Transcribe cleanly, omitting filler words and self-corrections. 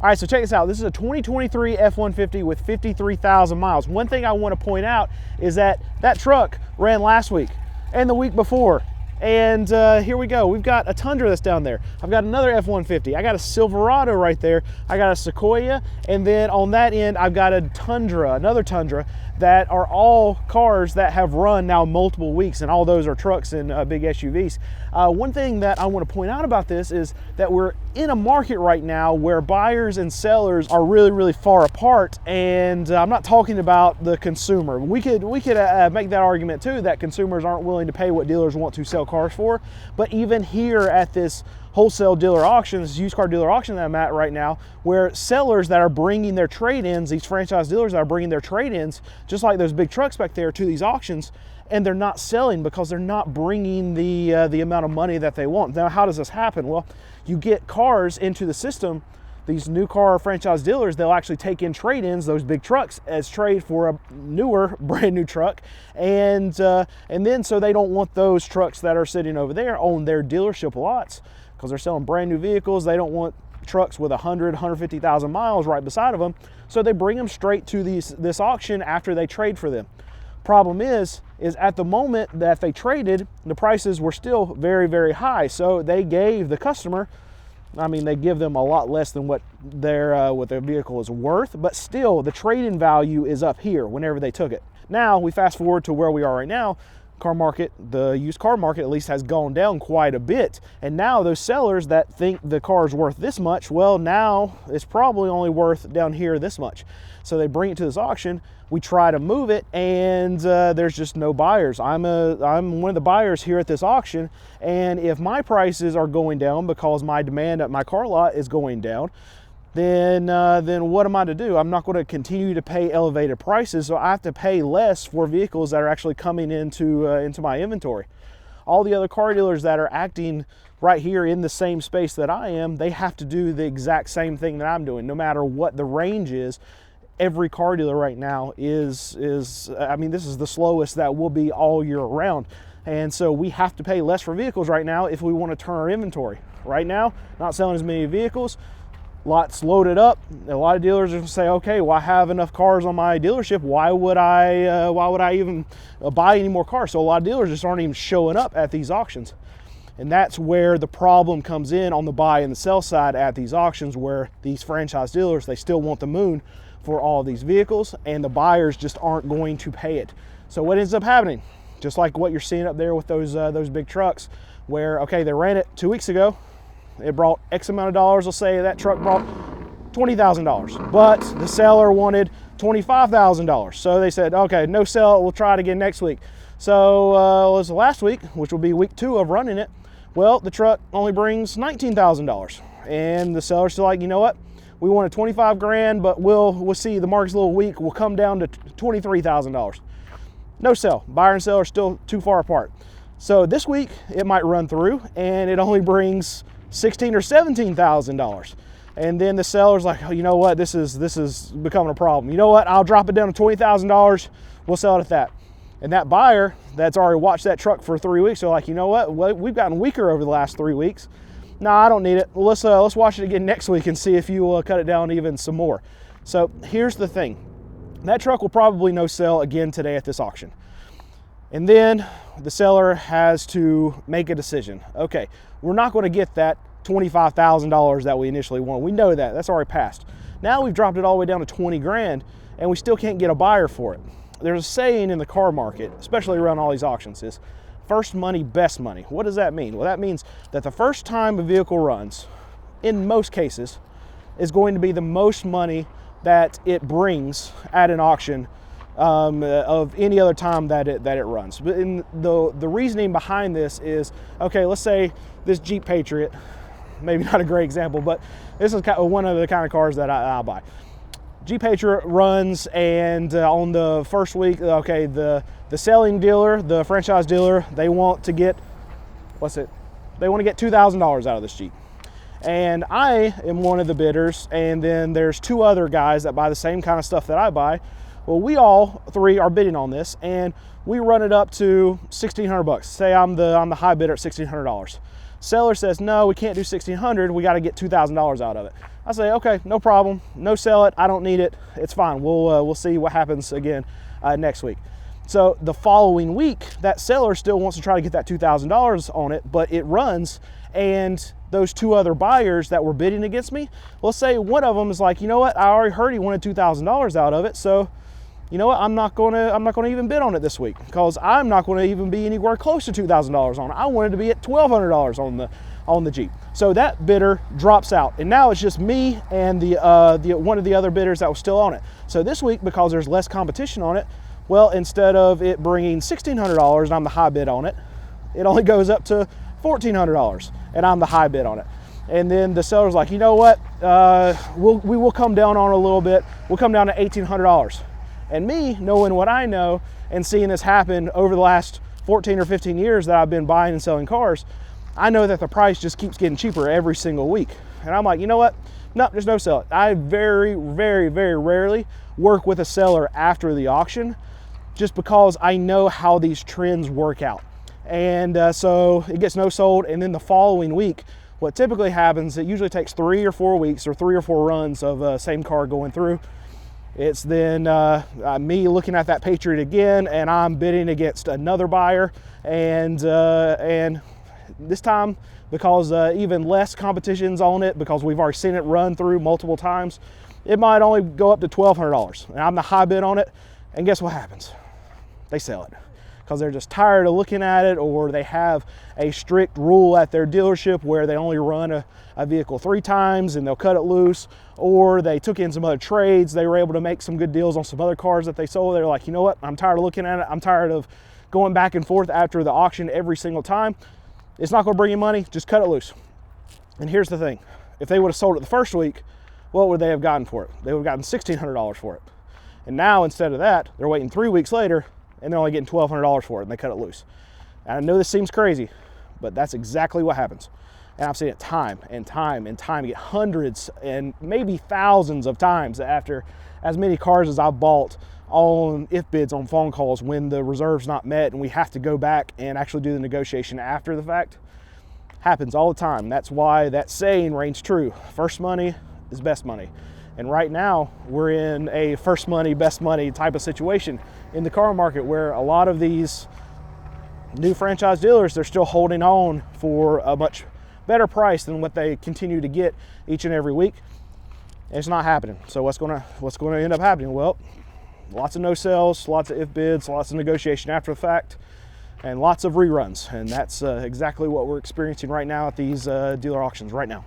All right, so check this out. This is a 2023 F-150 with 53,000 miles. One thing I want to point out is that that truck ran last week and the week before. And here we go. We've got a Tundra that's down there. I've got another F-150. I got a Silverado right there. I got a Sequoia. And then on that end, I've got a Tundra, another Tundra, that are all cars that have run now multiple weeks. And all those are trucks and big SUVs. One thing that I want to point out about this is that we're in a market right now where buyers and sellers are really, really far apart. And I'm not talking about the consumer. We could make that argument too, that consumers aren't willing to pay what dealers want to sell cars for. But even here at this wholesale dealer auction, this used car dealer auction that I'm at right now, where sellers that are bringing their trade-ins, these franchise dealers that are bringing their trade-ins, just like those big trucks back there, to these auctions, and they're not selling because they're not bringing the amount of money that they want. Now, how does this happen? Well, you get cars into the system. These new car franchise dealers, they'll actually take in trade-ins, those big trucks, as trade for a newer, brand new truck. And then so they don't want those trucks that are sitting over there on their dealership lots because they're selling brand new vehicles. They don't want trucks with 100, 150,000 miles right beside of them. So they bring them straight to this auction after they trade for them. Problem is at the moment that they traded, the prices were still very, very high. So they gave the customer, I mean, they give them a lot less than what their vehicle is worth, but still the trade-in value is up here whenever they took it. Now we fast forward to where we are right now. Car market, the used car market at least, has gone down quite a bit. And now those sellers that think the car is worth this much, well, now it's probably only worth down here this much. So they bring it to this auction. We try to move it, and there's just no buyers. I'm one of the buyers here at this auction, and if my prices are going down because my demand at my car lot is going down, then what am I to do? I'm not going to continue to pay elevated prices, so I have to pay less for vehicles that are actually coming into my inventory. All the other car dealers that are acting right here in the same space that I am, they have to do the exact same thing that I'm doing, no matter what the range is. Every car dealer right now is I mean, this is the slowest that will be all year round. And so we have to pay less for vehicles right now if we want to turn our inventory. Right now, not selling as many vehicles, lots loaded up. A lot of dealers are going to say, okay, well, I have enough cars on my dealership. Why would I even buy any more cars? So a lot of dealers just aren't even showing up at these auctions. And that's where the problem comes in on the buy and the sell side at these auctions, where these franchise dealers, they still want the moon for all these vehicles, and the buyers just aren't going to pay it. So what ends up happening, just like what you're seeing up there with those big trucks, where, okay, they ran it 2 weeks ago, it brought X amount of dollars. Let's say that truck brought $20,000, but the seller wanted $25,000. So they said, okay, no sell, we'll try it again next week. So it was last week, which will be week 2 of running it. Well, the truck only brings $19,000, and the seller's still like, you know what? We wanted 25 grand, but we'll see, the market's a little weak. We'll come down to $23,000. No sell. Buyer and seller are still too far apart. So this week it might run through and it only brings $16,000 or $17,000. And then the seller's like, oh, you know what? This is becoming a problem. You know what? I'll drop it down to $20,000. We'll sell it at that. And that buyer that's already watched that truck for 3 weeks, they're like, you know what? We've gotten weaker over the last 3 weeks. No, I don't need it. Let's watch it again next week and see if you cut it down even some more. So here's the thing. That truck will probably no sell again today at this auction. And then the seller has to make a decision. Okay, we're not going to get that $25,000 that we initially wanted. We know that. That's already passed. Now we've dropped it all the way down to 20 grand, and we still can't get a buyer for it. There's a saying in the car market, especially around all these auctions, is first money, best money. What does that mean? Well, that means that the first time a vehicle runs, in most cases, is going to be the most money that it brings at an auction of any other time that it runs. But in the reasoning behind this is, okay, let's say this Jeep Patriot, maybe not a great example, but this is one of the kind of cars that I buy. Jeep Patriot runs, and on the first week, okay, the selling dealer, the franchise dealer, they want to get, they want to get $2,000 out of this Jeep. And I am one of the bidders, and then there's 2 other guys that buy the same kind of stuff that I buy. Well, we all 3 are bidding on this, and we run it up to $1,600 bucks. Say I'm the high bidder at $1,600. Seller says, no, we can't do $1,600. We got to get $2,000 out of it. I say, okay, no problem. No sell it. I don't need it. It's fine. We'll see what happens again next week. So the following week, that seller still wants to try to get that $2,000 on it, but it runs, and those two other buyers that were bidding against me, let's say one of them is like, you know what, I already heard he wanted $2,000 out of it, so you know what, I'm not gonna even bid on it this week, because I'm not gonna even be anywhere close to $2,000 on it. I wanted to be at $1,200 on the Jeep. So that bidder drops out, and now it's just me and the one of the other bidders that was still on it. So this week, because there's less competition on it, well, instead of it bringing $1,600 and I'm the high bid on it, it only goes up to $1,400 and I'm the high bid on it. And then the seller's like, you know what, we will come down on a little bit. We'll come down to $1,800. And me, knowing what I know and seeing this happen over the last 14 or 15 years that I've been buying and selling cars, I know that the price just keeps getting cheaper every single week. And I'm like, you know what? No, there's no sell it. I very, very, very rarely work with a seller after the auction, just because I know how these trends work out. And so it gets no sold, and then the following week, what typically happens, it usually takes 3 or 4 weeks or 3 or 4 runs of same car going through. It's then me looking at that Patriot again, and I'm bidding against another buyer, and this time, because even less competition's on it, because we've already seen it run through multiple times, it might only go up to $1,200, and I'm the high bid on it. And guess what happens? They sell it, because they're just tired of looking at it, or they have a strict rule at their dealership where they only run a vehicle 3 times and they'll cut it loose, or they took in some other trades. They were able to make some good deals on some other cars that they sold. They're like, you know what, I'm tired of looking at it. I'm tired of going back and forth after the auction every single time. It's not going to bring you money. Just cut it loose. And here's the thing. If they would have sold it the first week, what would they have gotten for it? They would have gotten $1,600 for it. And now, instead of that, they're waiting 3 weeks later, and they're only getting $1,200 for it, and they cut it loose. And I know this seems crazy, but that's exactly what happens. And I've seen it time and time and time, get hundreds and maybe thousands of times after as many cars as I've bought on if bids on phone calls when the reserve's not met and we have to go back and actually do the negotiation after the fact. Happens all the time. That's why that saying reigns true. First money is best money. And right now we're in a first money, best money type of situation in the car market, where a lot of these new franchise dealers, they're still holding on for a much better price than what they continue to get each and every week. And it's not happening. So what's going to end up happening? Well, lots of no sales, lots of if bids, lots of negotiation after the fact, and lots of reruns. And that's exactly what we're experiencing right now at these dealer auctions right now.